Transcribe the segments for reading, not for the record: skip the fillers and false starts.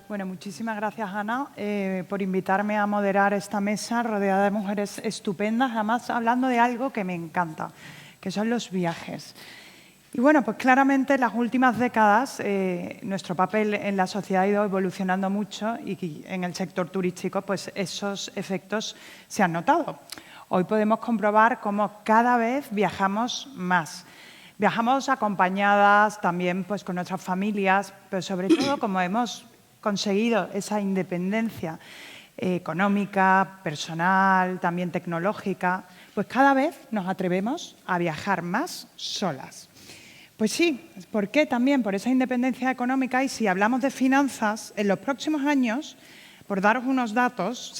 Bueno, muchísimas gracias, Ana, por invitarme a moderar esta mesa rodeada de mujeres estupendas, además hablando de algo que me encanta, que son los viajes. Y bueno, pues claramente en las últimas décadas nuestro papel en la sociedad ha ido evolucionando mucho y en el sector turístico pues esos efectos se han notado. Hoy podemos comprobar cómo cada vez viajamos más. Viajamos acompañadas también pues, con nuestras familias, pero sobre todo como hemos conseguido esa independencia económica, personal, también tecnológica, pues cada vez nos atrevemos a viajar más solas. Pues sí, ¿por qué? También por esa independencia económica y si hablamos de finanzas, en los próximos años, por daros unos datos,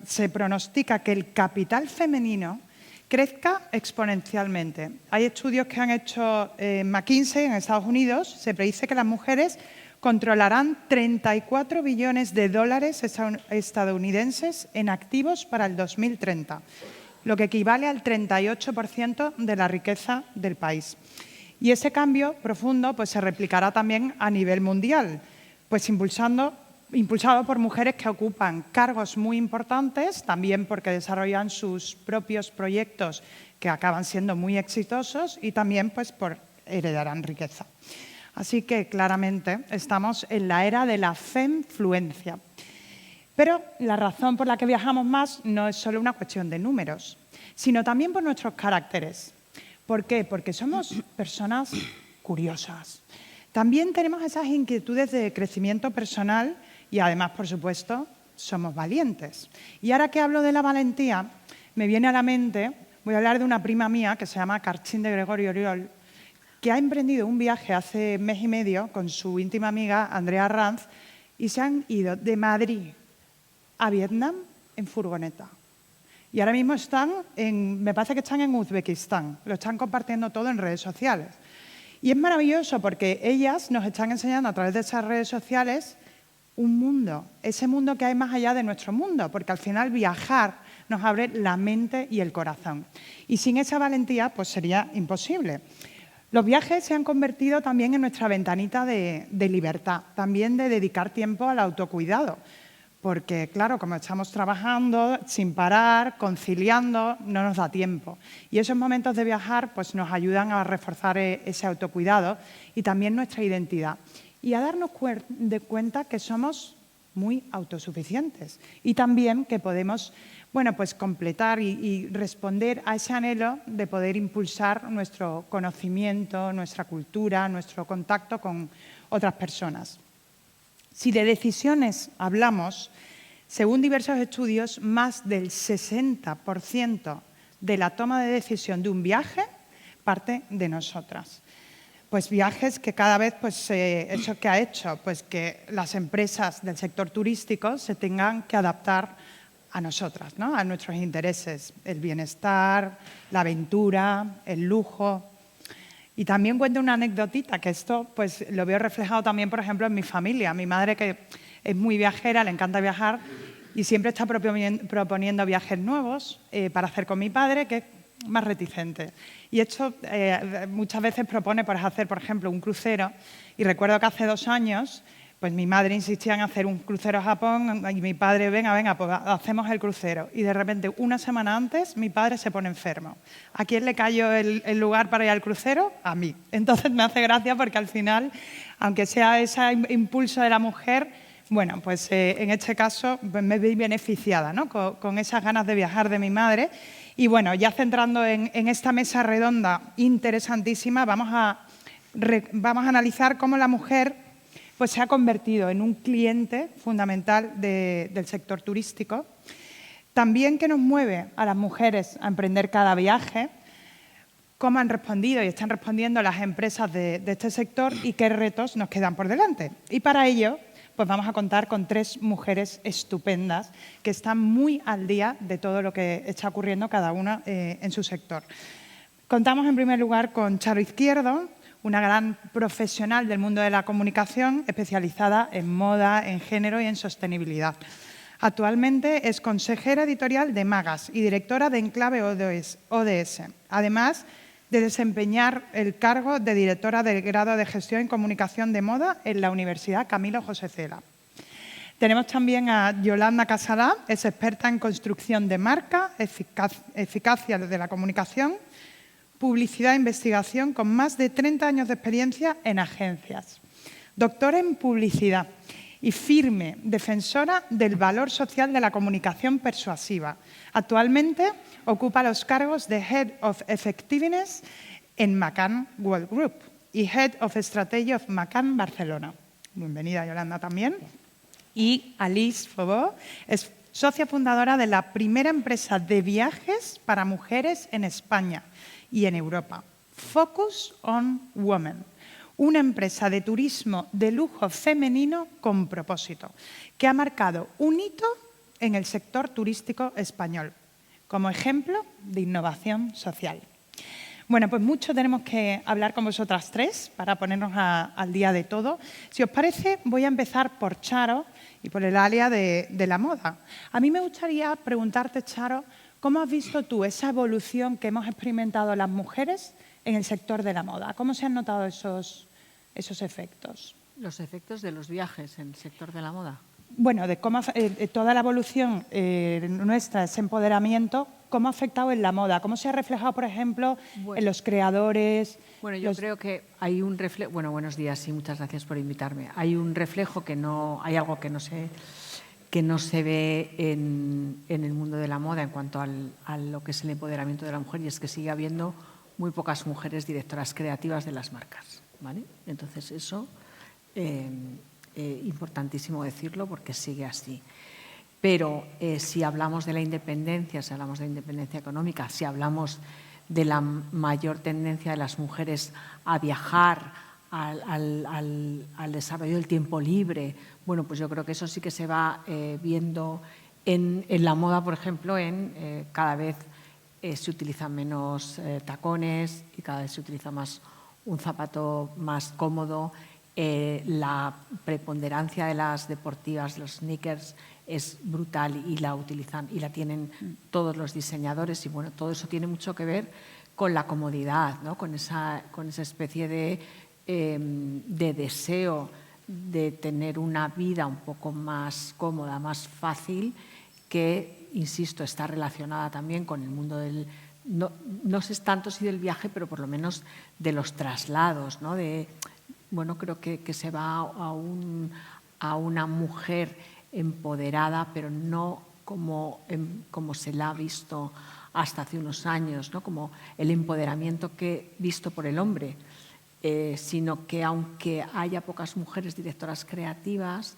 se pronostica que el capital femenino crezca exponencialmente. Hay estudios que han hecho McKinsey en Estados Unidos, se predice que las mujeres controlarán 34 billones de dólares estadounidenses en activos para el 2030, lo que equivale al 38% de la riqueza del país. Y ese cambio profundo pues, se replicará también a nivel mundial, pues impulsado por mujeres que ocupan cargos muy importantes, también porque desarrollan sus propios proyectos que acaban siendo muy exitosos y también pues, por heredarán riqueza. Así que claramente estamos en la era de la femfluencia. Pero la razón por la que viajamos más no es solo una cuestión de números, sino también por nuestros caracteres. ¿Por qué? Porque somos personas curiosas. También tenemos esas inquietudes de crecimiento personal y además, por supuesto, somos valientes. Y ahora que hablo de la valentía, me viene a la mente, voy a hablar de una prima mía que se llama Carchín de Gregorio Oriol, que ha emprendido un viaje hace mes y medio con su íntima amiga Andrea Ranz y se han ido de Madrid a Vietnam en furgoneta. Y ahora mismo me parece que están en Uzbekistán, lo están compartiendo todo en redes sociales. Y es maravilloso porque ellas nos están enseñando a través de esas redes sociales un mundo, ese mundo que hay más allá de nuestro mundo, porque al final viajar nos abre la mente y el corazón. Y sin esa valentía pues sería imposible. Los viajes se han convertido también en nuestra ventanita de libertad, también de dedicar tiempo al autocuidado. Porque, claro, como estamos trabajando sin parar, conciliando, no nos da tiempo. Y esos momentos de viajar pues, nos ayudan a reforzar ese autocuidado y también nuestra identidad. Y a darnos cuenta que somos muy autosuficientes y también que podemos bueno, pues, completar y responder a ese anhelo de poder impulsar nuestro conocimiento, nuestra cultura, nuestro contacto con otras personas. Si de decisiones hablamos, según diversos estudios, más del 60% de la toma de decisión de un viaje parte de nosotras. Pues viajes que cada vez, pues, ¿eso qué ha hecho? Pues que las empresas del sector turístico se tengan que adaptar a nosotras, ¿no? A nuestros intereses, el bienestar, la aventura, el lujo. Y también cuento una anécdotita, que esto pues, lo veo reflejado también, por ejemplo, en mi familia. Mi madre, que es muy viajera, le encanta viajar y siempre está proponiendo viajes nuevos para hacer con mi padre, que es más reticente. Y esto muchas veces propone pues, hacer, por ejemplo, un crucero. Y recuerdo que hace 2 años pues mi madre insistía en hacer un crucero a Japón y mi padre, venga, pues hacemos el crucero. Y de repente, una semana antes, mi padre se pone enfermo. ¿A quién le cayó el lugar para ir al crucero? A mí. Entonces me hace gracia porque al final, aunque sea ese impulso de la mujer, bueno, pues en este caso pues, me vi beneficiada, ¿no? con esas ganas de viajar de mi madre. Y bueno, ya centrando en esta mesa redonda interesantísima, vamos a analizar cómo la mujer pues se ha convertido en un cliente fundamental del sector turístico. También que nos mueve a las mujeres a emprender cada viaje, cómo han respondido y están respondiendo las empresas de este sector y qué retos nos quedan por delante. Y para ello, pues vamos a contar con 3 mujeres estupendas que están muy al día de todo lo que está ocurriendo cada una en su sector. Contamos en primer lugar con Charo Izquierdo, una gran profesional del mundo de la comunicación, especializada en moda, en género y en sostenibilidad. Actualmente es consejera editorial de Magas y directora de Enclave ODS, además de desempeñar el cargo de directora del grado de Gestión y Comunicación de Moda en la Universidad Camilo José Cela. Tenemos también a Yolanda Casadá, es experta en construcción de marca, eficacia de la comunicación, publicidad e investigación, con más de 30 años de experiencia en agencias. Doctora en publicidad y firme defensora del valor social de la comunicación persuasiva. Actualmente ocupa los cargos de Head of Effectiveness en McCann World Group y Head of Strategy of McCann Barcelona. Bienvenida, Yolanda, también. Y Alice Faubert es socia fundadora de la primera empresa de viajes para mujeres en España y en Europa, Focus on Women, una empresa de turismo de lujo femenino con propósito, que ha marcado un hito en el sector turístico español, como ejemplo de innovación social. Bueno, pues mucho tenemos que hablar con vosotras tres para ponernos al día de todo. Si os parece, voy a empezar por Charo y por el área de la moda. A mí me gustaría preguntarte, Charo, ¿cómo has visto tú esa evolución que hemos experimentado las mujeres en el sector de la moda? ¿Cómo se han notado esos efectos? Los efectos de los viajes en el sector de la moda. Bueno, de cómo toda la evolución nuestra, ese empoderamiento, ¿cómo ha afectado en la moda? ¿Cómo se ha reflejado, por ejemplo, en los creadores? Bueno, yo creo que hay un reflejo. Bueno, buenos días y muchas gracias por invitarme. Hay un reflejo que no, hay algo que no se ve en el mundo de la moda en cuanto a lo que es el empoderamiento de la mujer, y es que sigue habiendo muy pocas mujeres directoras creativas de las marcas, ¿vale? Entonces eso importantísimo decirlo porque sigue así. Pero si hablamos de la independencia, si hablamos de la independencia económica, si hablamos de la mayor tendencia de las mujeres a viajar, al desarrollo del tiempo libre, bueno, pues yo creo que eso sí que se va viendo en la moda, por ejemplo, cada vez se utilizan menos tacones y cada vez se utiliza más un zapato más cómodo. La preponderancia de las deportivas, los sneakers, es brutal y la utilizan y la tienen todos los diseñadores, y bueno, todo eso tiene mucho que ver con la comodidad, ¿no? con esa especie de deseo de tener una vida un poco más cómoda, más fácil, que, insisto, está relacionada también con el mundo del, no sé tanto si del viaje, pero por lo menos de los traslados, ¿no? Bueno, creo que se va a una mujer empoderada, pero no como se la ha visto hasta hace unos años, ¿no? Como el empoderamiento que visto por el hombre, sino que aunque haya pocas mujeres directoras creativas,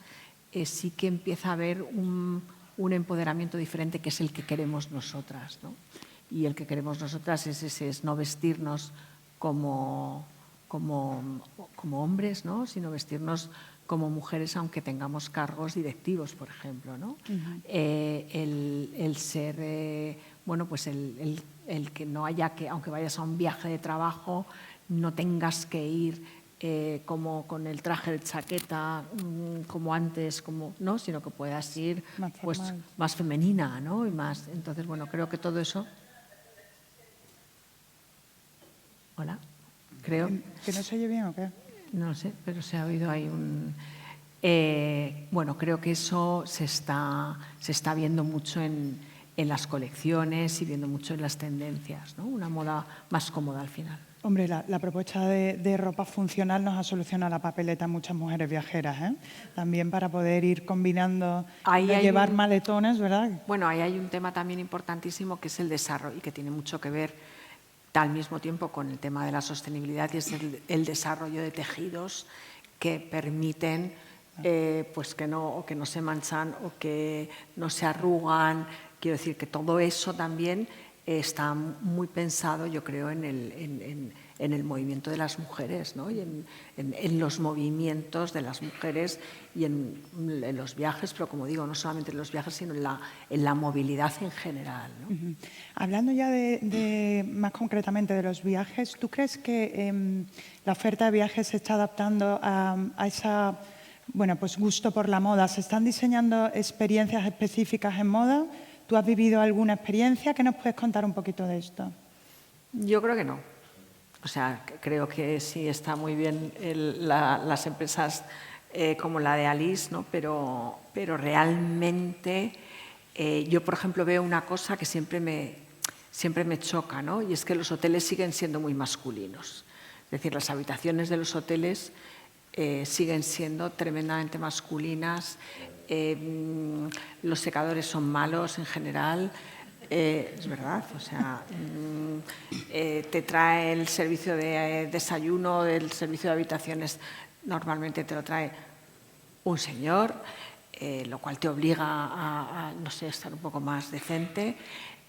sí que empieza a haber un empoderamiento diferente, que es el que queremos nosotras, ¿no? Y el que queremos nosotras es no vestirnos como hombres, ¿no? Sino vestirnos como mujeres, aunque tengamos cargos directivos, por ejemplo, ¿no? El ser, bueno, pues el que no haya que, aunque vayas a un viaje de trabajo, no tengas que ir como con el traje de chaqueta, como antes, ¿no? Sino que puedas ir pues, más femenina, ¿no? Y más. Entonces, bueno, creo que todo eso. Hola. Creo. ¿Que no se oye bien o qué? No lo sé, pero se ha oído ahí un... bueno, creo que eso se está viendo mucho en las colecciones y viendo mucho en las tendencias, ¿no? Una moda más cómoda al final. Hombre, la propuesta de ropa funcional nos ha solucionado la papeleta a muchas mujeres viajeras, ¿eh? También para poder ir combinando, llevar maletones, ¿verdad? Bueno, ahí hay un tema también importantísimo, que es el desarrollo, y que tiene mucho que ver al mismo tiempo con el tema de la sostenibilidad, y es el desarrollo de tejidos que permiten pues que no se manchan o que no se arrugan. Quiero decir que todo eso también está muy pensado, yo creo, en el movimiento de las mujeres, ¿no? Y en los movimientos de las mujeres y en los viajes, pero como digo, no solamente en los viajes, sino en la movilidad en general, ¿no? Hablando ya más concretamente de los viajes, ¿tú crees que la oferta de viajes se está adaptando a esa, bueno, pues gusto por la moda? ¿Se están diseñando experiencias específicas en moda? ¿Tú has vivido alguna experiencia? ¿Qué nos puedes contar un poquito de esto? Yo creo que no. O sea, creo que sí está muy bien las empresas como la de Alice, ¿no? Pero realmente yo, por ejemplo, veo una cosa que siempre me choca, ¿no? Y es que los hoteles siguen siendo muy masculinos. Es decir, las habitaciones de los hoteles siguen siendo tremendamente masculinas, los secadores son malos en general, es verdad, o sea, te trae el servicio de desayuno, el servicio de habitaciones, normalmente te lo trae un señor, lo cual te obliga a, no sé, estar un poco más decente.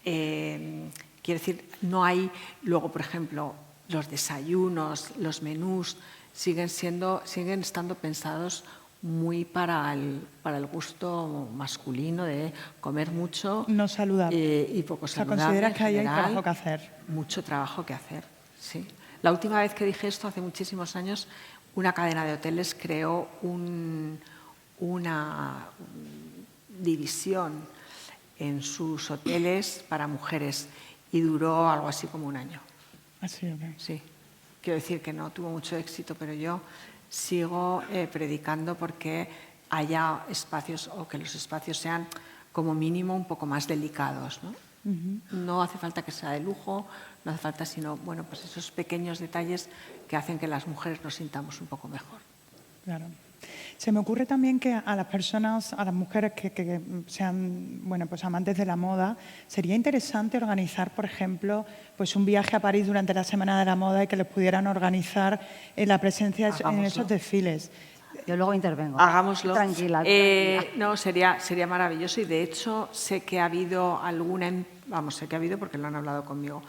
Quiero decir, no hay, luego, por ejemplo, los desayunos, los menús, siguen estando pensados muy para el gusto masculino de comer mucho. No saludable. Y poco O sea, saludable. ¿consideras que ahí hay general, trabajo que hacer? Mucho trabajo que hacer, sí. La última vez que dije esto, hace muchísimos años, una cadena de hoteles creó una división en sus hoteles para mujeres y duró algo así como un año. Así, ok. Sí. Quiero decir que no tuvo mucho éxito, pero yo sigo predicando porque haya espacios o que los espacios sean como mínimo un poco más delicados, ¿no? No hace falta que sea de lujo, no hace falta sino, bueno, pues esos pequeños detalles que hacen que las mujeres nos sintamos un poco mejor. Claro. Se me ocurre también que a las personas, a las mujeres que sean, bueno, pues amantes de la moda, sería interesante organizar, por ejemplo, pues un viaje a París durante la Semana de la Moda y que les pudieran organizar la presencia en esos desfiles. Yo luego intervengo. Hagámoslo. Tranquila. No, sería maravilloso y de hecho sé que ha habido sé que ha habido porque lo han hablado conmigo,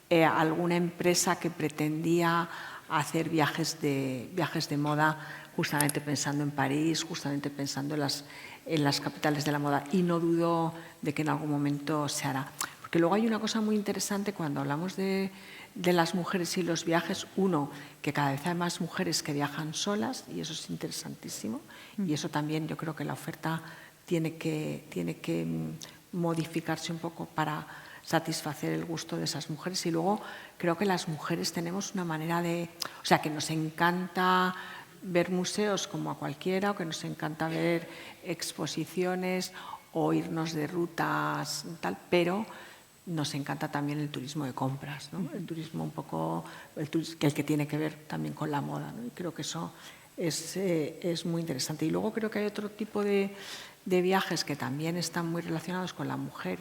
alguna empresa que pretendía hacer viajes de moda justamente pensando en París, justamente pensando en las capitales de la moda y no dudo de que en algún momento se hará. Porque luego hay una cosa muy interesante cuando hablamos de las mujeres y los viajes. Uno, que cada vez hay más mujeres que viajan solas y eso es interesantísimo y eso también yo creo que la oferta tiene que modificarse un poco para satisfacer el gusto de esas mujeres. Y luego creo que las mujeres tenemos una manera o sea, que nos encanta ver museos como a cualquiera, o que nos encanta ver exposiciones o irnos de rutas tal, pero nos encanta también el turismo de compras, ¿no? El turismo un poco, el que tiene que ver también con la moda, ¿no? Y creo que eso es muy interesante. Y luego creo que hay otro tipo de viajes que también están muy relacionados con la mujer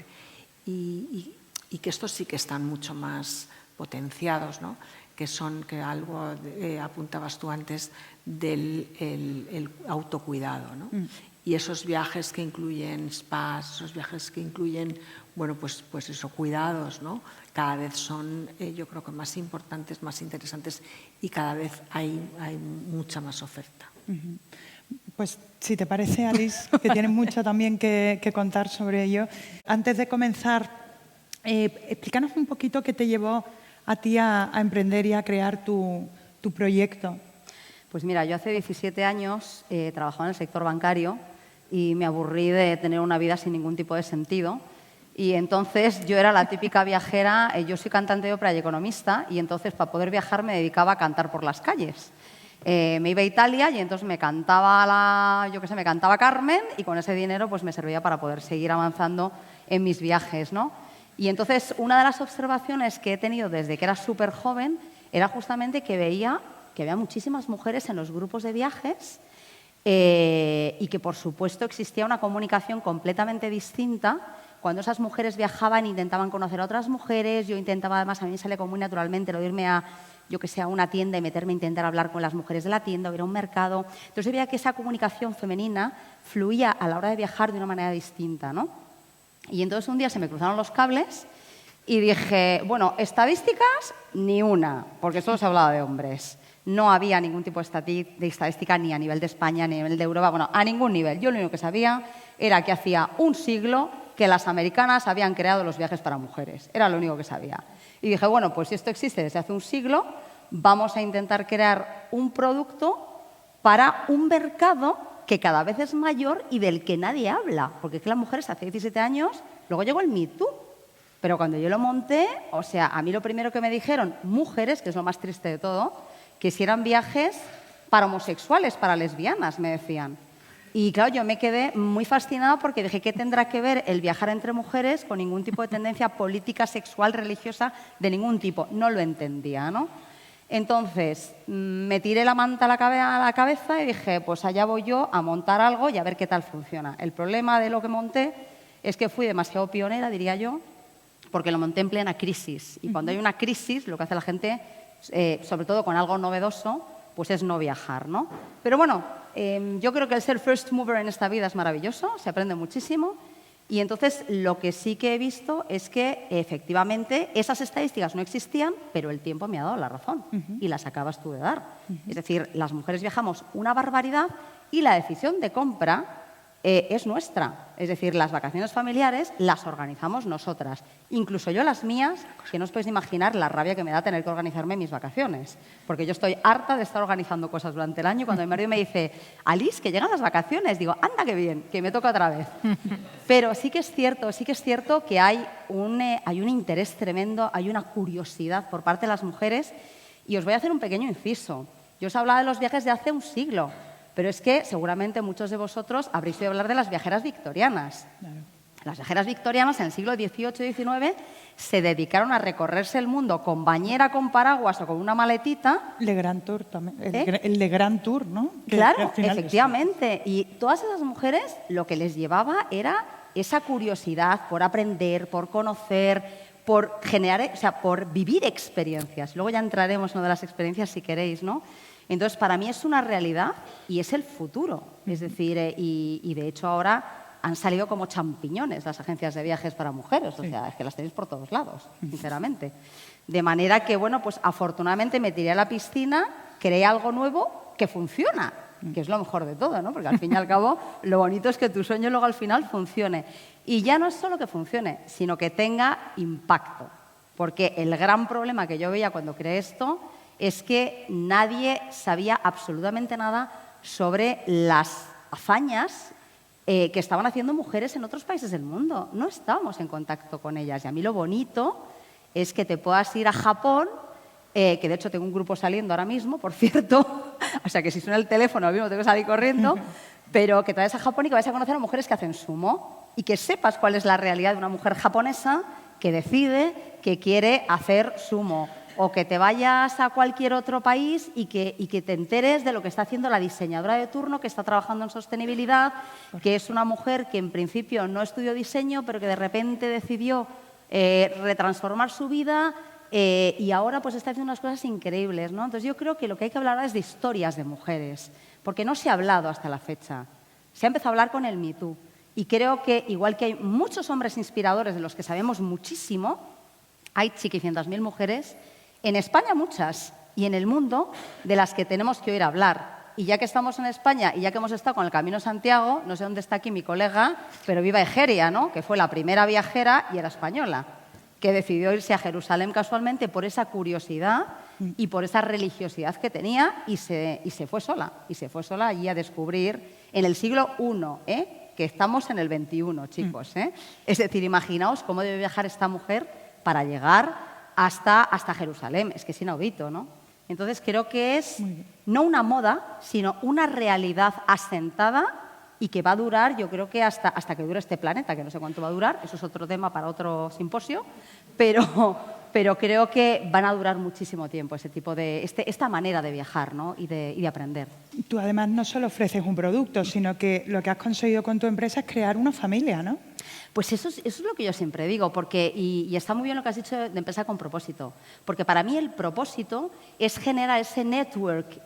y que estos sí que están mucho más potenciados, ¿no? Que algo apuntabas tú antes del el autocuidado, ¿no? Y esos viajes que incluyen spas, esos viajes que incluyen, bueno, pues eso, cuidados, ¿no? Cada vez son, yo creo que más importantes, más interesantes y cada vez hay mucha más oferta. Pues si te parece, Alice, que tienes mucho también que contar sobre ello. Antes de comenzar, explícanos un poquito qué te llevó a ti a emprender y a crear tu proyecto. Pues mira, yo hace 17 años trabajaba en el sector bancario y me aburrí de tener una vida sin ningún tipo de sentido. Y entonces yo era la típica viajera, yo soy cantante de ópera y economista, y entonces para poder viajar me dedicaba a cantar por las calles. Me iba a Italia y entonces me cantaba me cantaba Carmen y con ese dinero pues me servía para poder seguir avanzando en mis viajes, ¿no? Y entonces una de las observaciones que he tenido desde que era súper joven era justamente que veía muchísimas mujeres en los grupos de viajes y que por supuesto existía una comunicación completamente distinta. Cuando esas mujeres viajaban intentaban conocer a otras mujeres, yo intentaba, además a mí me sale como muy naturalmente lo de irme a una tienda y meterme a intentar hablar con las mujeres de la tienda o ir a un mercado. Entonces yo veía que esa comunicación femenina fluía a la hora de viajar de una manera distinta, ¿no? Y entonces un día se me cruzaron los cables y dije, bueno, estadísticas ni una, porque solo se hablaba de hombres. No había ningún tipo de estadística ni a nivel de España, ni a nivel de Europa, bueno, a ningún nivel. Yo lo único que sabía era que hacía un siglo que las americanas habían creado los viajes para mujeres. Era lo único que sabía. Y dije, bueno, pues si esto existe desde hace un siglo, vamos a intentar crear un producto para un mercado que cada vez es mayor y del que nadie habla. Porque es que las mujeres hace 17 años, luego llegó el Me Too. Pero cuando yo lo monté, o sea, a mí lo primero que me dijeron, mujeres, que es lo más triste de todo, que si eran viajes para homosexuales, para lesbianas, me decían. Y claro, yo me quedé muy fascinada porque dije, ¿qué tendrá que ver el viajar entre mujeres con ningún tipo de tendencia política, sexual, religiosa, de ningún tipo? No lo entendía, ¿no? Entonces, me tiré la manta a la cabeza y dije, pues allá voy yo a montar algo y a ver qué tal funciona. El problema de lo que monté es que fui demasiado pionera, diría yo, porque lo monté en plena crisis. Y cuando hay una crisis, lo que hace la gente, sobre todo con algo novedoso, pues es no viajar, ¿no? Pero bueno, yo creo que el ser first mover en esta vida es maravilloso, se aprende muchísimo. Y entonces lo que sí que he visto es que efectivamente esas estadísticas no existían, pero el tiempo me ha dado la razón y las acabas tú de dar. Es decir, las mujeres viajamos una barbaridad y la decisión de compra es nuestra. Es decir, las vacaciones familiares las organizamos nosotras. Incluso yo las mías, que no os podéis imaginar la rabia que me da tener que organizarme mis vacaciones. Porque yo estoy harta de estar organizando cosas durante el año y cuando mi marido me dice, Alice, que llegan las vacaciones, digo, anda que bien, que me toca otra vez. Pero sí que es cierto que hay un interés tremendo, hay una curiosidad por parte de las mujeres. Y os voy a hacer un pequeño inciso. Yo os hablaba de los viajes de hace un siglo. Pero es que seguramente muchos de vosotros habréis oído hablar de las viajeras victorianas. Claro. Las viajeras victorianas en el siglo XVIII y XIX se dedicaron a recorrerse el mundo con bañera, con paraguas o con una maletita. Le Grand Tour también. El de Grand Tour, ¿no? Claro, efectivamente. Y todas esas mujeres lo que les llevaba era esa curiosidad por aprender, por conocer, por generar, o sea, por vivir experiencias. Luego ya entraremos en una de las experiencias si queréis, ¿no? Entonces, para mí es una realidad y es el futuro. Es decir, y de hecho ahora han salido como champiñones las agencias de viajes para mujeres. O sea, es que las tenéis por todos lados, sinceramente. De manera que, bueno, pues afortunadamente me tiré a la piscina, creé algo nuevo que funciona, que es lo mejor de todo, ¿no? Porque al fin y al cabo lo bonito es que tu sueño luego al final funcione. Y ya no es solo que funcione, sino que tenga impacto. Porque el gran problema que yo veía cuando creé esto es que nadie sabía absolutamente nada sobre las hazañas que estaban haciendo mujeres en otros países del mundo. No estábamos en contacto con ellas. Y a mí lo bonito es que te puedas ir a Japón, que de hecho tengo un grupo saliendo ahora mismo, por cierto, o sea que si suena el teléfono ahora mismo tengo que salir corriendo, pero que te vayas a Japón y que vayas a conocer a mujeres que hacen sumo y que sepas cuál es la realidad de una mujer japonesa que decide que quiere hacer sumo. O que te vayas a cualquier otro país y que te enteres de lo que está haciendo la diseñadora de turno que está trabajando en sostenibilidad, que es una mujer que en principio no estudió diseño, pero que de repente decidió retransformar su vida y ahora pues está haciendo unas cosas increíbles, ¿no? Entonces yo creo que lo que hay que hablar ahora es de historias de mujeres, porque no se ha hablado hasta la fecha. Se ha empezado a hablar con el Me Too. Y creo que, igual que hay muchos hombres inspiradores de los que sabemos muchísimo, hay chiquicientas mil mujeres. En España muchas y en el mundo de las que tenemos que oír hablar. Y ya que estamos en España y ya que hemos estado con el Camino de Santiago, no sé dónde está aquí mi colega, pero viva Egeria, ¿no? Que fue la primera viajera y era española, que decidió irse a Jerusalén casualmente por esa curiosidad y por esa religiosidad que tenía y se fue sola. Y se fue sola allí a descubrir en el siglo I, que estamos en el XXI, chicos. Es decir, imaginaos cómo debe viajar esta mujer para llegar hasta Jerusalén. Es que es inaudito, ¿no? Entonces creo que es no una moda, sino una realidad asentada y que va a durar, yo creo que hasta que dure este planeta, que no sé cuánto va a durar, eso es otro tema para otro simposio, pero creo que van a durar muchísimo tiempo ese tipo de esta manera de viajar, ¿no? y de aprender. Tú además no solo ofreces un producto, sino que lo que has conseguido con tu empresa es crear una familia, ¿no? Pues eso es lo que yo siempre digo, porque, y está muy bien lo que has dicho de empezar con propósito, porque para mí el propósito es generar ese network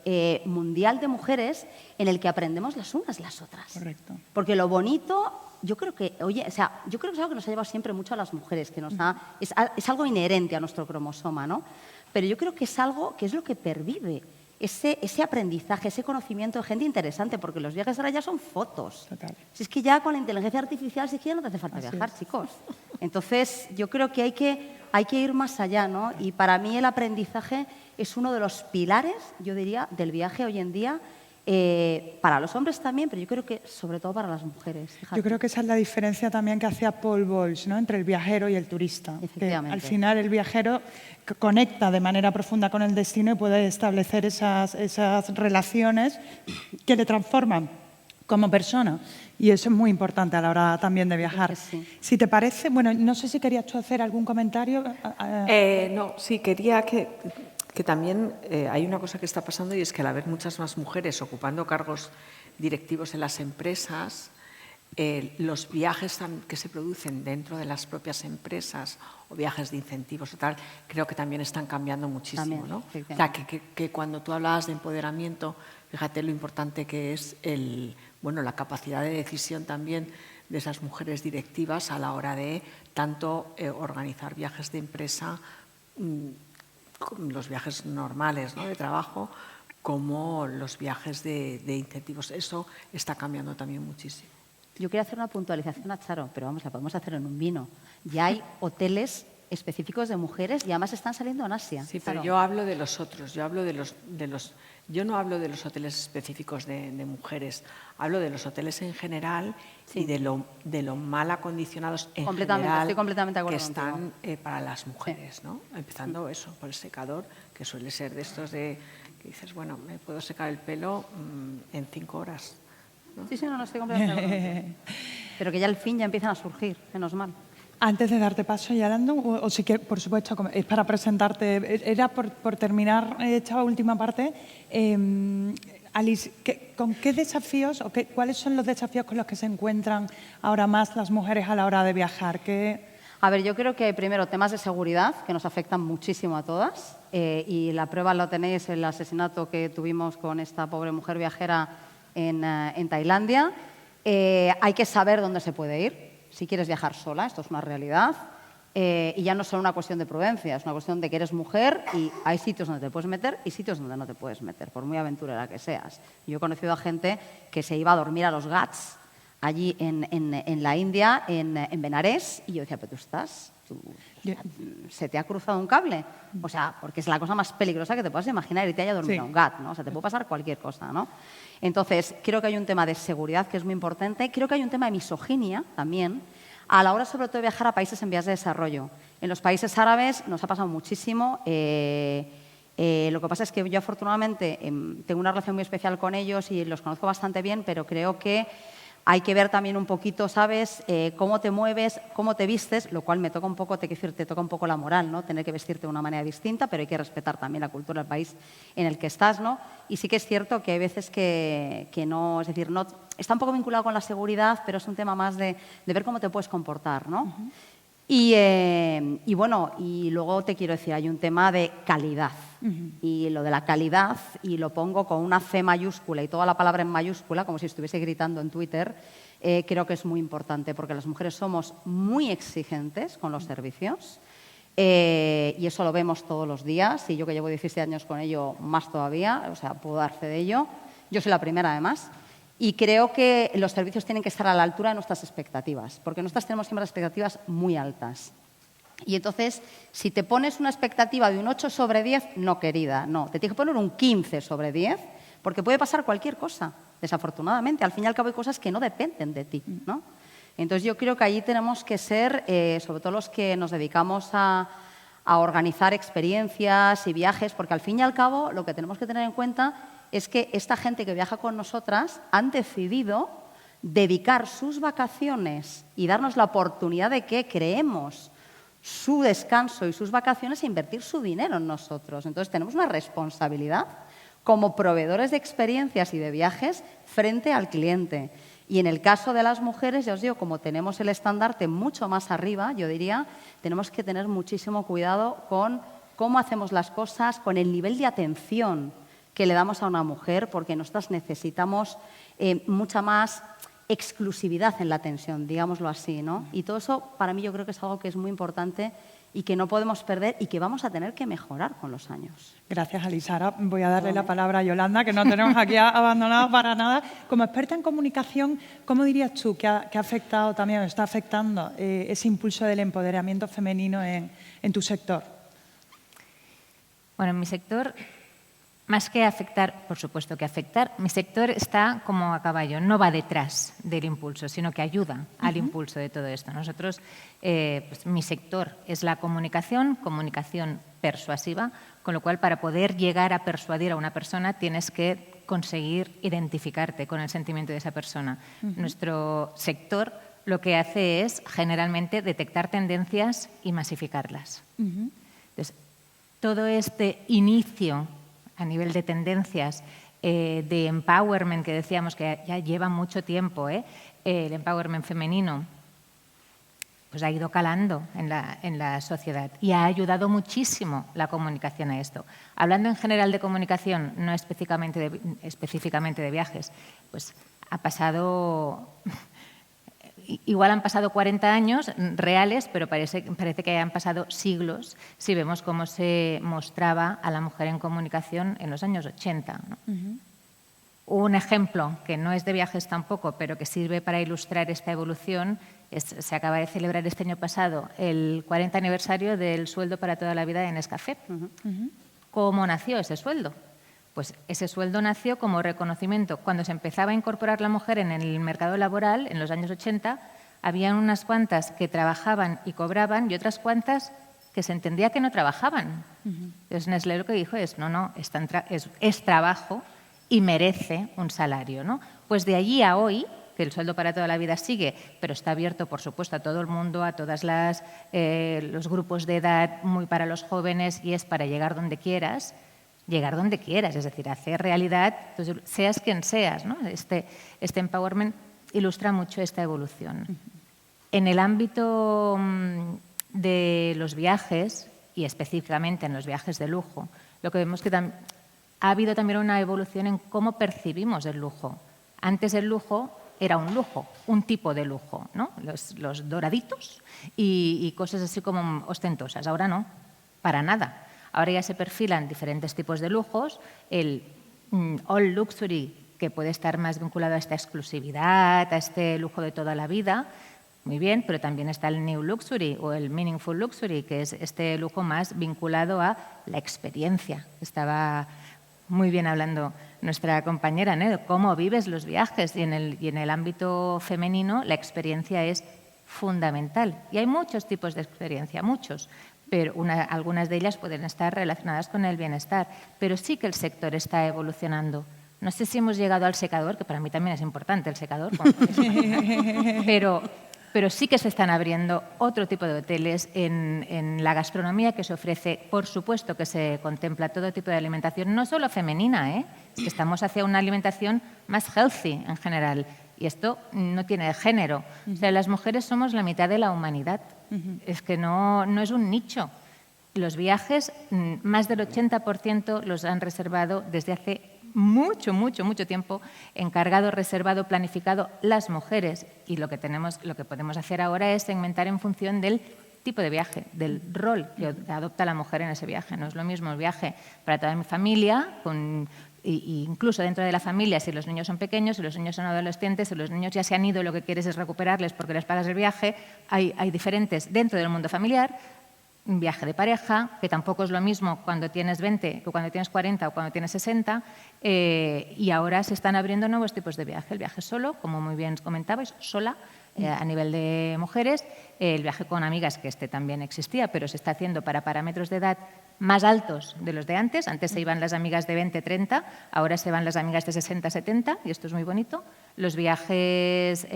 mundial de mujeres en el que aprendemos las unas de las otras. Correcto. Porque lo bonito, yo creo que, yo creo que es algo que nos ha llevado siempre mucho a las mujeres, que es algo inherente a nuestro cromosoma, ¿no? Pero yo creo que es algo que es lo que pervive. Ese aprendizaje, ese conocimiento de gente interesante, porque los viajes ahora ya son fotos. Total. Si es que ya con la inteligencia artificial, si es que ya no te hace falta viajar, chicos. Entonces, yo creo que hay que ir más allá, ¿no? Y para mí el aprendizaje es uno de los pilares, yo diría, del viaje hoy en día, Para los hombres también, pero yo creo que sobre todo para las mujeres. Fíjate. Yo creo que esa es la diferencia también que hacía Paul Bowles, ¿no?, entre el viajero y el turista. Que al final el viajero conecta de manera profunda con el destino y puede establecer esas relaciones que le transforman como persona. Y eso es muy importante a la hora también de viajar. Sí. Si te parece, bueno, no sé si querías tú hacer algún comentario. No, sí, quería que también hay una cosa que está pasando, y es que al haber muchas más mujeres ocupando cargos directivos en las empresas, los viajes que se producen dentro de las propias empresas o viajes de incentivos o tal, creo que también están cambiando muchísimo. También, ¿no? sí, O sea, que cuando tú hablabas de empoderamiento, fíjate lo importante que es la capacidad de decisión también de esas mujeres directivas a la hora de tanto organizar viajes de empresa, los viajes normales, ¿no?, de trabajo, como los viajes de incentivos. Eso está cambiando también muchísimo. Yo quería hacer una puntualización a Charo, pero vamos, la podemos hacer en un vino. Ya hay hoteles específicos de mujeres y además están saliendo en Asia. Sí, Charo. pero yo hablo de los otros, yo no hablo de los hoteles específicos de mujeres, hablo de los hoteles en general, Sí. y de lo mal acondicionados en Completamente, general estoy completamente de acuerdo que están para las mujeres, ¿no? Empezando eso, por el secador, que suele ser de estos que dices, bueno, me puedo secar el pelo en 5 horas. ¿no? Sí, no, estoy completamente de acuerdo contigo. Pero que ya al fin ya empiezan a surgir, menos mal. Antes de darte paso, Yolanda, o si quieres, por supuesto, es para presentarte, era por terminar esta última parte. Alice, ¿con qué desafíos o cuáles son los desafíos con los que se encuentran ahora más las mujeres a la hora de viajar? A ver, yo creo que primero temas de seguridad que nos afectan muchísimo a todas, y la prueba lo tenéis el asesinato que tuvimos con esta pobre mujer viajera en Tailandia. Hay que saber dónde se puede ir si quieres viajar sola, esto es una realidad. Y ya no es solo una cuestión de prudencia, es una cuestión de que eres mujer y hay sitios donde te puedes meter y sitios donde no te puedes meter, por muy aventurera que seas. Yo he conocido a gente que se iba a dormir a los Ghats, allí en la India, en Benarés, y yo decía, pero ¿se te ha cruzado un cable? O sea, porque es la cosa más peligrosa que te puedas imaginar y te haya dormido a un Ghat, ¿no? O sea, te puede pasar cualquier cosa, ¿no? Entonces, creo que hay un tema de seguridad que es muy importante, creo que hay un tema de misoginia también, a la hora sobre todo de viajar a países en vías de desarrollo. En los países árabes nos ha pasado muchísimo. Lo que pasa es que yo afortunadamente tengo una relación muy especial con ellos y los conozco bastante bien, pero creo que hay que ver también un poquito, ¿sabes?, cómo te mueves, cómo te vistes, lo cual me toca un poco, te toca un poco la moral, ¿no?, tener que vestirte de una manera distinta, pero hay que respetar también la cultura del país en el que estás, ¿no? Y sí que es cierto que hay veces que no, es decir, no, está un poco vinculado con la seguridad, pero es un tema más de ver cómo te puedes comportar, ¿no? Uh-huh. Y bueno, y luego te quiero decir, hay un tema de calidad. Uh-huh. Y lo de la calidad, y lo pongo con una C mayúscula y toda la palabra en mayúscula, como si estuviese gritando en Twitter, creo que es muy importante, porque las mujeres somos muy exigentes con los servicios, y eso lo vemos todos los días, y yo que llevo 17 años con ello, más todavía, o sea, puedo dar fe de ello. Yo soy la primera, además. Y creo que los servicios tienen que estar a la altura de nuestras expectativas, porque nosotras tenemos siempre expectativas muy altas. Y entonces, si te pones una expectativa de un 8 sobre 10, no, querida, no. Te tienes que poner un 15 sobre 10, porque puede pasar cualquier cosa, desafortunadamente. Al fin y al cabo hay cosas que no dependen de ti, ¿no? Entonces, yo creo que allí tenemos que ser, sobre todo los que nos dedicamos a organizar experiencias y viajes, porque al fin y al cabo lo que tenemos que tener en cuenta es que esta gente que viaja con nosotras han decidido dedicar sus vacaciones y darnos la oportunidad de que creemos su descanso y sus vacaciones e invertir su dinero en nosotros. Entonces, tenemos una responsabilidad como proveedores de experiencias y de viajes frente al cliente. Y en el caso de las mujeres, ya os digo, como tenemos el estandarte mucho más arriba, yo diría, tenemos que tener muchísimo cuidado con cómo hacemos las cosas, con el nivel de atención que le damos a una mujer, porque nosotras necesitamos mucha más exclusividad en la atención, digámoslo así, ¿no? Y todo eso, para mí, yo creo que es algo que es muy importante y que no podemos perder y que vamos a tener que mejorar con los años. Gracias, Alisa. Ahora voy a darle la palabra a Yolanda, que no tenemos aquí abandonada para nada. Como experta en comunicación, ¿cómo dirías tú que ha afectado también o está afectando ese impulso del empoderamiento femenino en tu sector? Bueno, en mi sector más que afectar, por supuesto que afectar, mi sector está como a caballo, no va detrás del impulso, sino que ayuda al impulso de todo esto. Nosotros, pues, mi sector es la comunicación persuasiva, con lo cual para poder llegar a persuadir a una persona tienes que conseguir identificarte con el sentimiento de esa persona. Nuestro sector lo que hace es generalmente detectar tendencias y masificarlas. Entonces, todo este inicio a nivel de tendencias, de empowerment, que decíamos que ya lleva mucho tiempo, el empowerment femenino, pues ha ido calando en la sociedad y ha ayudado muchísimo la comunicación a esto. Hablando en general de comunicación, no específicamente de viajes, pues ha pasado... Igual han pasado 40 años reales, pero parece que hayan pasado siglos si vemos cómo se mostraba a la mujer en comunicación en los años 80. ¿No? Un ejemplo, que no es de viajes tampoco, pero que sirve para ilustrar esta evolución, se acaba de celebrar este año pasado el 40 aniversario del sueldo para toda la vida en Nescafé. ¿Cómo nació ese sueldo? Pues ese sueldo nació como reconocimiento. Cuando se empezaba a incorporar la mujer en el mercado laboral, en los años 80, habían unas cuantas que trabajaban y cobraban y otras cuantas que se entendía que no trabajaban. Entonces Nestlé lo que dijo es, es trabajo y merece un salario, ¿no? Pues de allí a hoy, que el sueldo para toda la vida sigue, pero está abierto, por supuesto, a todo el mundo, a todos los grupos de edad, muy para los jóvenes, y es para llegar donde quieras, es decir, hacer realidad, pues, seas quien seas, ¿no? Este empowerment ilustra mucho esta evolución. En el ámbito de los viajes, y específicamente en los viajes de lujo, lo que vemos que ha habido también una evolución en cómo percibimos el lujo. Antes el lujo era un lujo, un tipo de lujo, ¿no? Los doraditos y cosas así como ostentosas. Ahora no, para nada. Ahora ya se perfilan diferentes tipos de lujos, el all luxury, que puede estar más vinculado a esta exclusividad, a este lujo de toda la vida, muy bien, pero también está el new luxury o el meaningful luxury, que es este lujo más vinculado a la experiencia. Estaba muy bien hablando nuestra compañera, ¿no? De cómo vives los viajes, y en el ámbito femenino la experiencia es fundamental. Y hay muchos tipos de experiencia, muchos, pero algunas de ellas pueden estar relacionadas con el bienestar. Pero sí que el sector está evolucionando. No sé si hemos llegado al secador, que para mí también es importante el secador, pero sí que se están abriendo otro tipo de hoteles en la gastronomía que se ofrece. Por supuesto que se contempla todo tipo de alimentación, no solo femenina, es que estamos hacia una alimentación más healthy en general. Y esto no tiene género. O sea, las mujeres somos la mitad de la humanidad. Es que no es un nicho. Los viajes, más del 80% los han reservado desde hace mucho tiempo, encargado, reservado, planificado las mujeres. Y lo que podemos hacer ahora es segmentar en función del tipo de viaje, del rol que adopta la mujer en ese viaje. No es lo mismo el viaje para toda mi familia, incluso dentro de la familia, si los niños son pequeños, si los niños son adolescentes, si los niños ya se han ido y lo que quieres es recuperarles porque les pagas el viaje. Hay diferentes dentro del mundo familiar. Un viaje de pareja, que tampoco es lo mismo cuando tienes 20 que cuando tienes 40 o cuando tienes 60, y ahora se están abriendo nuevos tipos de viaje. El viaje solo, como muy bien comentabais, sola, a nivel de mujeres, el viaje con amigas, que también existía, pero se está haciendo para parámetros de edad más altos de los de antes. Antes se iban las amigas de 20, 30, ahora se van las amigas de 60, 70, y esto es muy bonito. Los viajes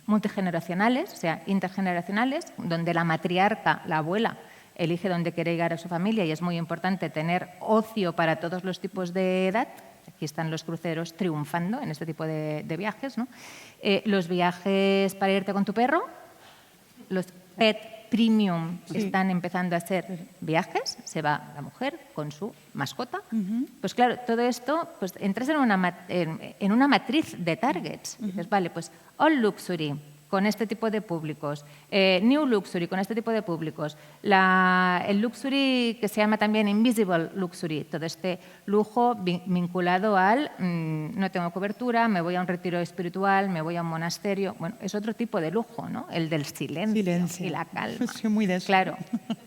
multigeneracionales, o sea, intergeneracionales, donde la matriarca, la abuela, elige dónde quiere llegar a su familia, y es muy importante tener ocio para todos los tipos de edad. Aquí están los cruceros triunfando en este tipo de viajes, ¿no? Los viajes para irte con tu perro, los pet premium, están empezando a hacer viajes, se va la mujer con su mascota. Pues claro, todo esto, pues entras en una matriz de targets. Dices, vale, pues all luxury, con este tipo de públicos, new luxury, con este tipo de públicos, el luxury que se llama también invisible luxury, todo este lujo vinculado al no tengo cobertura, me voy a un retiro espiritual, me voy a un monasterio. Bueno, es otro tipo de lujo, ¿no? El del silencio. Y la calma. Sí, muy de eso. Claro.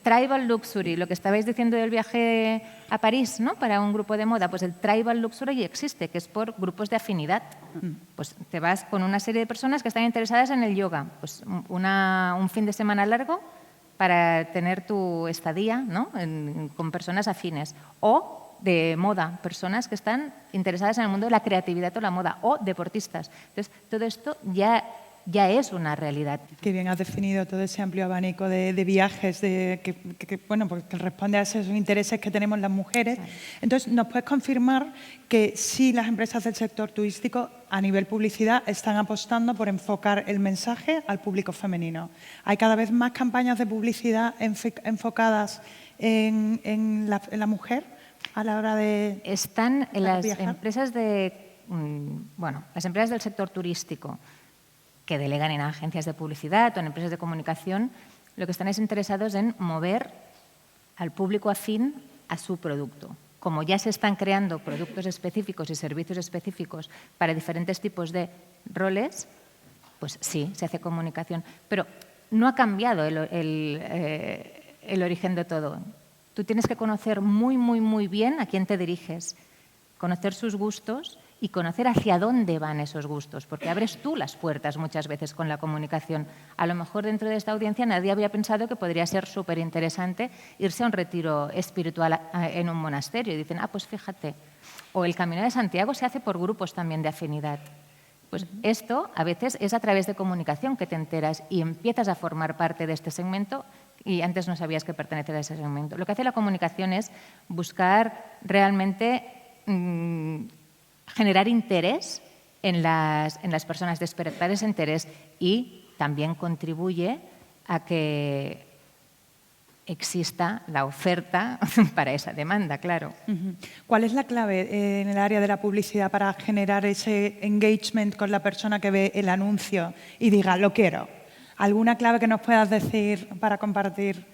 Tribal luxury, lo que estabais diciendo del viaje a París, ¿no?, para un grupo de moda, pues el Tribal Luxury existe, que es por grupos de afinidad. Pues te vas con una serie de personas que están interesadas en el yoga, pues un fin de semana largo para tener tu estadía, ¿no?, con personas afines. O de moda, personas que están interesadas en el mundo de la creatividad o la moda, o deportistas. Entonces, todo esto ya es una realidad. Qué bien has definido todo ese amplio abanico de viajes bueno, porque responde a esos intereses que tenemos las mujeres. Claro. Entonces, ¿nos puedes confirmar que sí las empresas del sector turístico a nivel publicidad están apostando por enfocar el mensaje al público femenino? ¿Hay cada vez más campañas de publicidad enfocadas en la mujer a la hora de están las viajar? Empresas las empresas del sector turístico que delegan en agencias de publicidad o en empresas de comunicación, lo que están es interesados en mover al público afín a su producto. Como ya se están creando productos específicos y servicios específicos para diferentes tipos de roles, pues sí, se hace comunicación. Pero no ha cambiado el origen de todo. Tú tienes que conocer muy, muy, muy bien a quién te diriges, conocer sus gustos y conocer hacia dónde van esos gustos, porque abres tú las puertas muchas veces con la comunicación. A lo mejor dentro de esta audiencia nadie había pensado que podría ser súper interesante irse a un retiro espiritual en un monasterio. Y dicen, pues fíjate. O el Camino de Santiago se hace por grupos también de afinidad. Pues esto a veces es a través de comunicación que te enteras y empiezas a formar parte de este segmento y antes no sabías que pertenecías a ese segmento. Lo que hace la comunicación es buscar realmente generar interés en las personas, despertar ese interés, y también contribuye a que exista la oferta para esa demanda, claro. ¿Cuál es la clave en el área de la publicidad para generar ese engagement con la persona que ve el anuncio y diga, lo quiero? ¿Alguna clave que nos puedas decir para compartir?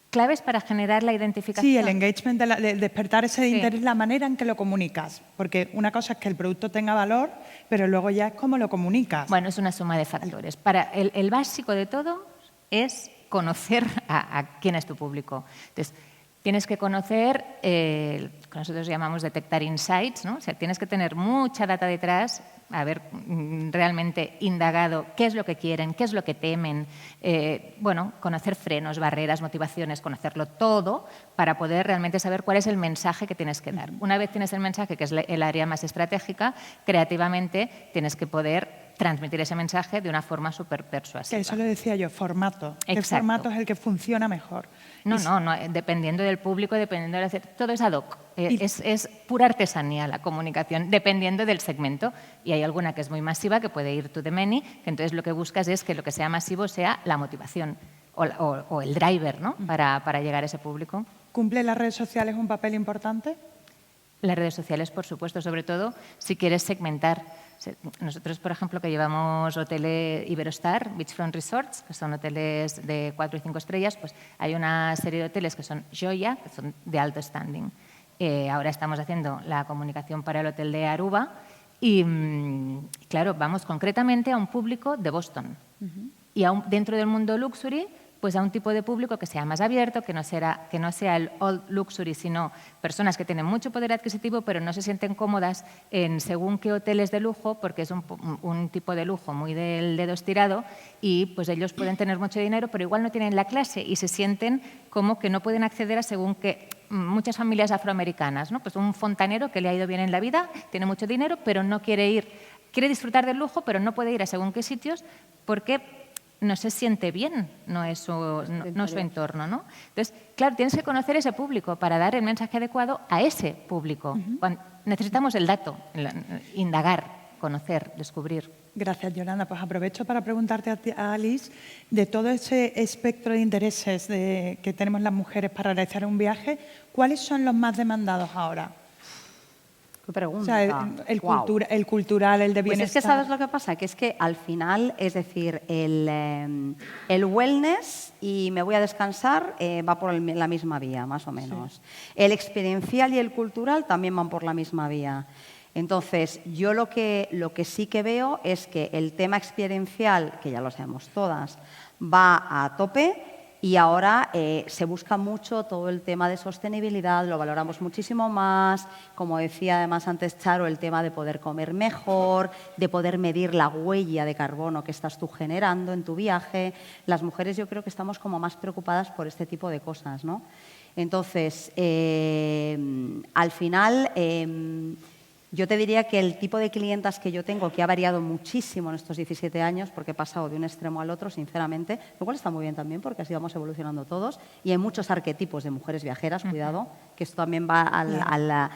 ¿Claves para generar la identificación? Sí, el engagement, el despertar ese interés, la manera en que lo comunicas. Porque una cosa es que el producto tenga valor, pero luego ya es cómo lo comunicas. Bueno, es una suma de factores. El básico de todo es conocer a quién es tu público. Entonces, tienes que conocer, que nosotros llamamos detectar insights, ¿no? O sea, tienes que tener mucha data detrás, haber realmente indagado qué es lo que quieren, qué es lo que temen, conocer frenos, barreras, motivaciones, conocerlo todo para poder realmente saber cuál es el mensaje que tienes que dar. Una vez tienes el mensaje, que es el área más estratégica, creativamente tienes que poder transmitir ese mensaje de una forma súper persuasiva. Que eso lo decía yo, formato. Exacto. ¿Qué formato es el que funciona mejor? No, dependiendo del público, dependiendo del... Todo es ad hoc. Es pura artesanía la comunicación, dependiendo del segmento. Y hay alguna que es muy masiva, que puede ir to the many, que entonces lo que buscas es que lo que sea masivo sea la motivación o el driver, ¿no? para llegar a ese público. ¿Cumplen las redes sociales un papel importante? Las redes sociales, por supuesto, sobre todo si quieres segmentar. Nosotros, por ejemplo, que llevamos hoteles Iberostar, Beachfront Resorts, que son hoteles de 4 y 5 estrellas, pues hay una serie de hoteles que son Joya, que son de alto standing. Ahora estamos haciendo la comunicación para el hotel de Aruba y, claro, vamos concretamente a un público de Boston. Y dentro del mundo luxury, pues a un tipo de público que sea más abierto, que no sea el old luxury, sino personas que tienen mucho poder adquisitivo pero no se sienten cómodas en según qué hoteles de lujo, porque es un tipo de lujo muy del dedo estirado y pues ellos pueden tener mucho dinero pero igual no tienen la clase y se sienten como que no pueden acceder a según qué. Muchas familias afroamericanas, ¿no? Pues un fontanero que le ha ido bien en la vida, tiene mucho dinero pero no quiere disfrutar del lujo pero no puede ir a según qué sitios porque no se siente bien, no es su entorno, ¿no? Entonces, claro, tienes que conocer ese público para dar el mensaje adecuado a ese público. Necesitamos el dato, indagar, conocer, descubrir. Gracias, Yolanda. Pues aprovecho para preguntarte a Alice, de todo ese espectro de intereses que tenemos las mujeres para realizar un viaje, ¿cuáles son los más demandados ahora? Qué pregunta. O sea, el cultural, el de bienestar. Pues es que, ¿sabes lo que pasa? Que es que al final, es decir, el wellness y me voy a descansar va por la misma vía, más o menos. Sí. El experiencial y el cultural también van por la misma vía. Entonces, yo lo que sí que veo es que el tema experiencial, que ya lo sabemos todas, va a tope Y ahora se busca mucho todo el tema de sostenibilidad, lo valoramos muchísimo más. Como decía además antes Charo, el tema de poder comer mejor, de poder medir la huella de carbono que estás tú generando en tu viaje. Las mujeres yo creo que estamos como más preocupadas por este tipo de cosas, ¿no? Entonces, al final, yo te diría que el tipo de clientas que yo tengo, que ha variado muchísimo en estos 17 años, porque he pasado de un extremo al otro, sinceramente, lo cual está muy bien también, porque así vamos evolucionando todos, y hay muchos arquetipos de mujeres viajeras, cuidado, que esto también va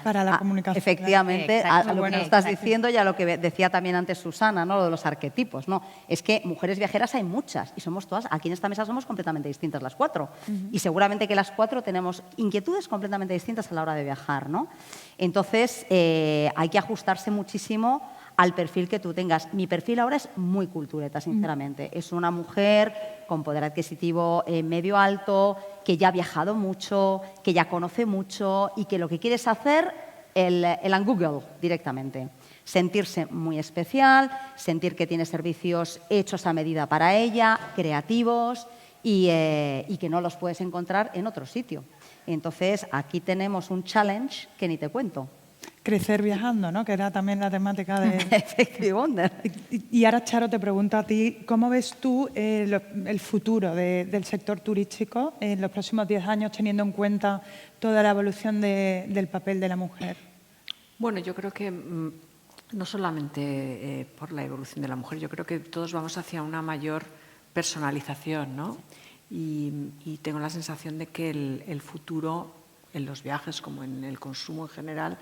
para la comunicación. Efectivamente, Exacto, a lo que bueno, nos estás exacto. diciendo y a lo que decía también antes Susana, ¿no? Lo de los arquetipos, ¿no? Es que mujeres viajeras hay muchas, y somos todas, aquí en esta mesa somos completamente distintas las cuatro, y seguramente que las cuatro tenemos inquietudes completamente distintas a la hora de viajar, ¿no? Entonces, hay que ajustarse muchísimo al perfil que tú tengas. Mi perfil ahora es muy cultureta, sinceramente. Es una mujer con poder adquisitivo medio alto, que ya ha viajado mucho, que ya conoce mucho y que lo que quiere es hacer el Google directamente. Sentirse muy especial, sentir que tiene servicios hechos a medida para ella, creativos y que no los puedes encontrar en otro sitio. Entonces, aquí tenemos un challenge que ni te cuento. Crecer viajando, ¿no? Que era también la temática de... Effective Wonder. Y ahora, Charo, te pregunto a ti, ¿cómo ves tú el futuro del sector turístico en los próximos 10 años, teniendo en cuenta toda la evolución del papel de la mujer? Bueno, yo creo que no solamente por la evolución de la mujer, yo creo que todos vamos hacia una mayor personalización, ¿no? Y tengo la sensación de que el futuro en los viajes, como en el consumo en general,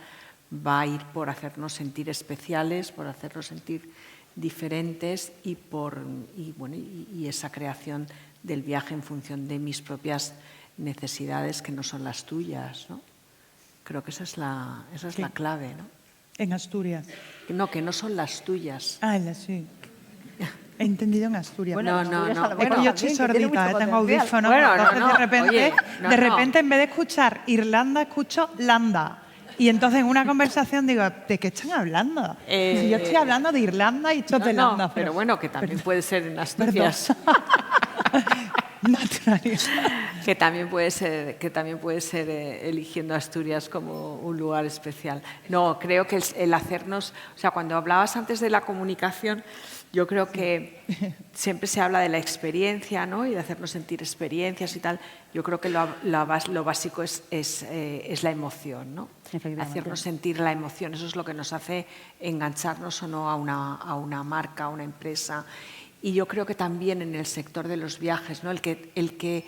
va a ir por hacernos sentir especiales, por hacernos sentir diferentes y esa creación del viaje en función de mis propias necesidades que no son las tuyas, ¿no? Creo que esa es la clave, ¿no? En Asturias. No, que no son las tuyas. Ah, sí. He entendido en Asturias. Bueno, No. Asturias a lo Es que mejor yo también, estoy que tiene sordita, mucho tengo potencial. audífonos. Bueno, entonces, no. Oye, no. de repente, en vez de escuchar Irlanda, escucho Landa. Y entonces en una conversación digo, ¿de qué están hablando? Si yo estoy hablando de Irlanda y estos de Landa. Pero bueno, que también puede ser en Perdón. Asturias. Naturalidad. que también puede ser eligiendo Asturias como un lugar especial. No, creo que el hacernos, o sea, cuando hablabas antes de la comunicación, yo creo que siempre se habla de la experiencia, ¿no? Y de hacernos sentir experiencias y tal. Yo creo que lo básico es la emoción, ¿no? Hacernos sentir la emoción. Eso es lo que nos hace engancharnos o no a una marca, a una empresa. Y yo creo que también en el sector de los viajes, ¿no? El que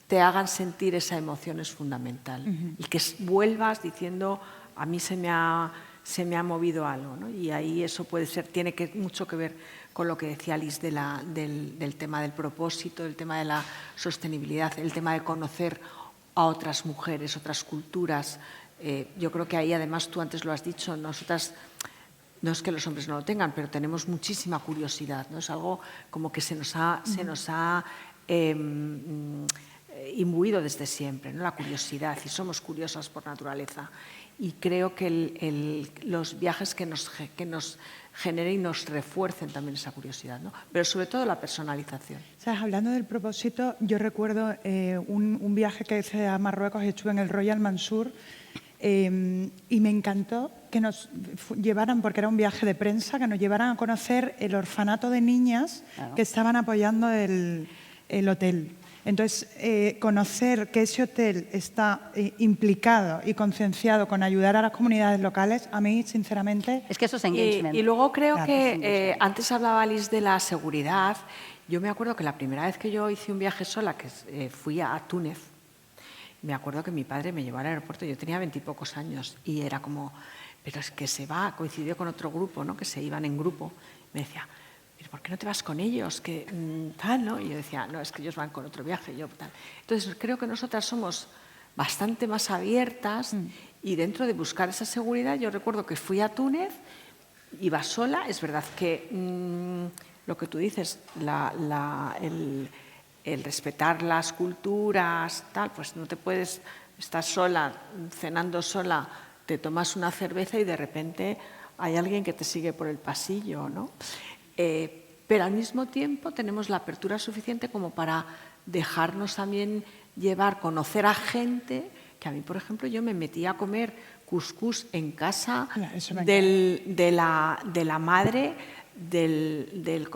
te hagan sentir esa emoción es fundamental. El que vuelvas diciendo, a mí se me ha movido algo, ¿no? Y ahí eso tiene mucho que ver con lo que decía Liz del tema del propósito, del tema de la sostenibilidad, el tema de conocer a otras mujeres, otras culturas. Yo creo que ahí, además, tú antes lo has dicho, nosotras, no es que los hombres no lo tengan, pero tenemos muchísima curiosidad, ¿no? Es algo como que se nos ha imbuido desde siempre, ¿no? La curiosidad, y somos curiosas por naturaleza. Y creo que los viajes que nos generen y nos refuercen también esa curiosidad, ¿no? Pero sobre todo la personalización. ¿Sabes? Hablando del propósito, yo recuerdo un viaje que hice a Marruecos y estuve en el Royal Mansur y me encantó que nos llevaran, porque era un viaje de prensa, que nos llevaran a conocer el orfanato de niñas que estaban apoyando el hotel. Entonces, conocer que ese hotel está implicado y concienciado con ayudar a las comunidades locales, a mí, sinceramente... Es que eso es engagement. Y luego creo Claro, que antes hablaba Liz de la seguridad. Yo me acuerdo que la primera vez que yo hice un viaje sola, que fui a Túnez, me acuerdo que mi padre me llevó al aeropuerto, yo tenía 20 y pocos años, y era como, pero es que coincidió con otro grupo, ¿no? Que se iban en grupo. Me decía, ¿por qué no te vas con ellos? Que tal, ¿no? Y yo decía, no, es que ellos van con otro viaje, yo tal. Entonces, creo que nosotras somos bastante más abiertas y dentro de buscar esa seguridad, yo recuerdo que fui a Túnez, iba sola, es verdad que lo que tú dices, el respetar las culturas, tal, pues no te puedes, estás sola, cenando sola, te tomas una cerveza y de repente hay alguien que te sigue por el pasillo, ¿no? Pero al mismo tiempo tenemos la apertura suficiente como para dejarnos también llevar, conocer a gente, que a mí, por ejemplo, yo me metí a comer cuscús en casa de la madre del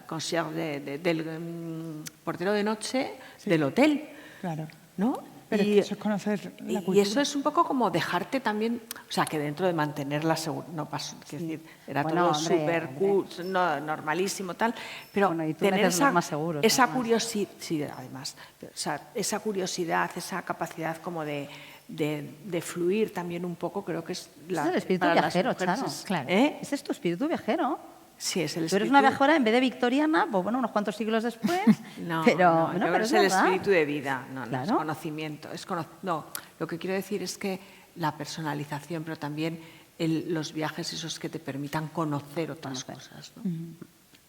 concierge, del portero de noche del hotel. Claro. ¿No? Pero es que eso es conocer la cultura. Y eso es un poco como dejarte también, o sea, que dentro de mantener la seguridad, no pasó, es decir, era todo súper cool, normalísimo, tal, pero y tú tener metes los más seguros, esa además. curiosidad, sí, además, o sea, esa curiosidad, esa capacidad como de fluir también un poco, creo que es Ese es el espíritu viajero, Charo. Claro. Ese es tu espíritu viajero. Sí, es el espíritu. Tú eres una viajera en vez de victoriana, pues bueno, unos cuantos siglos después. No, pero, yo creo pero que es el verdad. espíritu de vida, no, Claro. no es conocimiento. No, lo que quiero decir es que la personalización, pero también los viajes esos que te permitan conocer otras cosas. ¿no?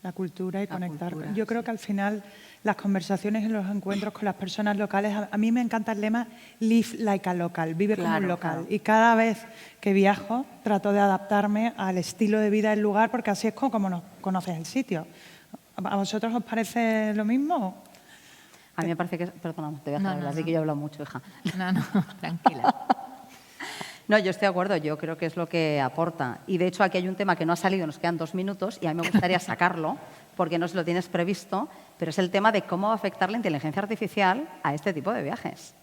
La cultura y La conectar. cultura, Yo creo que al final las conversaciones y los encuentros con las personas locales, a mí me encanta el lema Live like a local, vive como un Claro, local. claro. Y cada vez que viajo trato de adaptarme al estilo de vida del lugar porque así es como nos conoces el sitio. ¿A vosotros os parece lo mismo? A mí me parece que... Perdona, te voy a dejar No, hablar, no, de no. que yo he hablado mucho, hija. No, tranquila. No, yo estoy de acuerdo, yo creo que es lo que aporta. Y de hecho aquí hay un tema que no ha salido, nos quedan 2 minutos y a mí me gustaría sacarlo porque no se lo tienes previsto, pero es el tema de cómo va a afectar la inteligencia artificial a este tipo de viajes.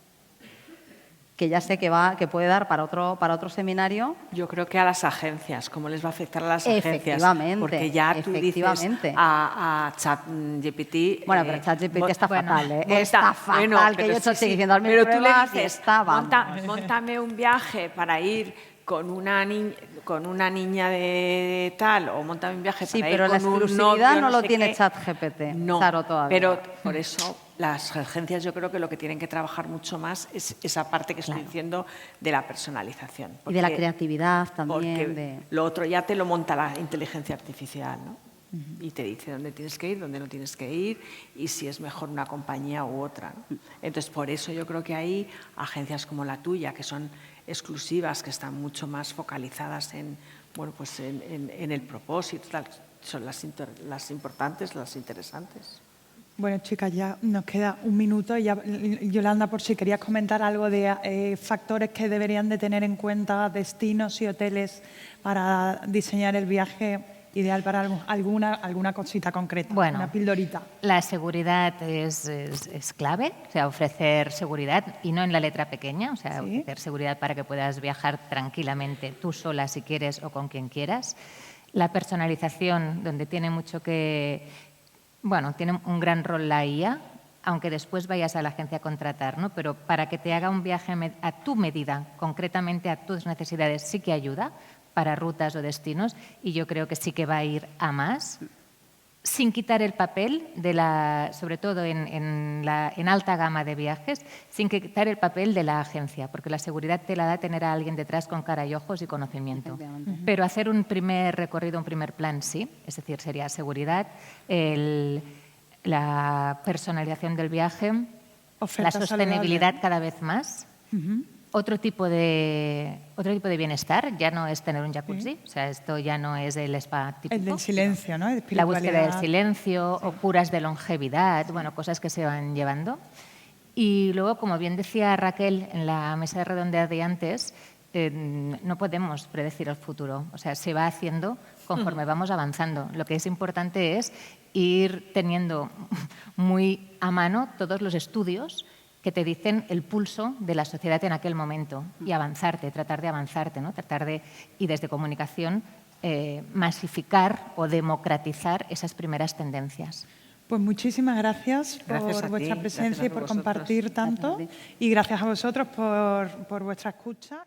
Que ya sé que puede dar para otro seminario. Yo creo que a las agencias, cómo les va a afectar a las agencias. Efectivamente, Porque ya tú dices a ChatGPT... Bueno, pero ChatGPT está fatal, ¿eh? monta- Está fatal, bueno, que pero yo he hecho sí, diciendo hazme pero tú le pruebas y dices, estaba. móntame un viaje para ir con una niña de tal, o móntame un viaje Sí, para pero ir la con un exclusividad novio, no lo sé tiene qué. ChatGPT, No, Charo, todavía. pero por eso las agencias yo creo que lo que tienen que trabajar mucho más es esa parte que estoy diciendo de la personalización. Y de la Porque- creatividad también. porque lo otro ya te lo monta la inteligencia artificial, ¿no? Y te dice dónde tienes que ir, dónde no tienes que ir y si es mejor una compañía u otra, ¿no? Entonces, por eso yo creo que hay agencias como la tuya, que son exclusivas, que están mucho más focalizadas en, bueno, pues en el propósito, tal, son las importantes, las interesantes. Bueno, chicas, ya nos queda 1 minuto. Y ya, Yolanda, por si querías comentar algo de factores que deberían de tener en cuenta destinos y hoteles para diseñar el viaje ideal para alguna cosita concreta, Bueno, una pildorita. La seguridad es clave, o sea, ofrecer seguridad y no en la letra pequeña, o sea, Sí. ofrecer seguridad para que puedas viajar tranquilamente, tú sola si quieres o con quien quieras. La personalización, donde tiene mucho que, bueno, tiene un gran rol la IA, aunque después vayas a la agencia a contratar, ¿no? Pero para que te haga un viaje a tu medida, concretamente a tus necesidades, sí que ayuda para rutas o destinos y yo creo que sí que va a ir a más, sin quitar el papel, sobre todo en alta gama de viajes, sin quitar el papel de la agencia, porque la seguridad te la da tener a alguien detrás con cara y ojos y conocimiento. Pero hacer un primer recorrido, un primer plan, sí, es decir, sería seguridad, la personalización del viaje, Oferta la sostenibilidad saludable. cada vez más. Otro tipo de bienestar, ya no es tener un jacuzzi, o sea, esto ya no es el spa típico. El del silencio, ¿no? De La búsqueda del espiritualidad. silencio o curas de longevidad, bueno, cosas que se van llevando. Y luego, como bien decía Raquel en la mesa de redondear de antes, no podemos predecir el futuro, o sea, se va haciendo conforme vamos avanzando. Lo que es importante es ir teniendo muy a mano todos los estudios que te dicen el pulso de la sociedad en aquel momento y avanzarte, tratar de avanzarte, ¿no? Tratar de, y desde comunicación, masificar o democratizar esas primeras tendencias. Pues muchísimas gracias Gracias por a vuestra ti, presencia gracias a y por vosotros. compartir tanto. Gracias a ti. Y gracias a vosotros por vuestra escucha.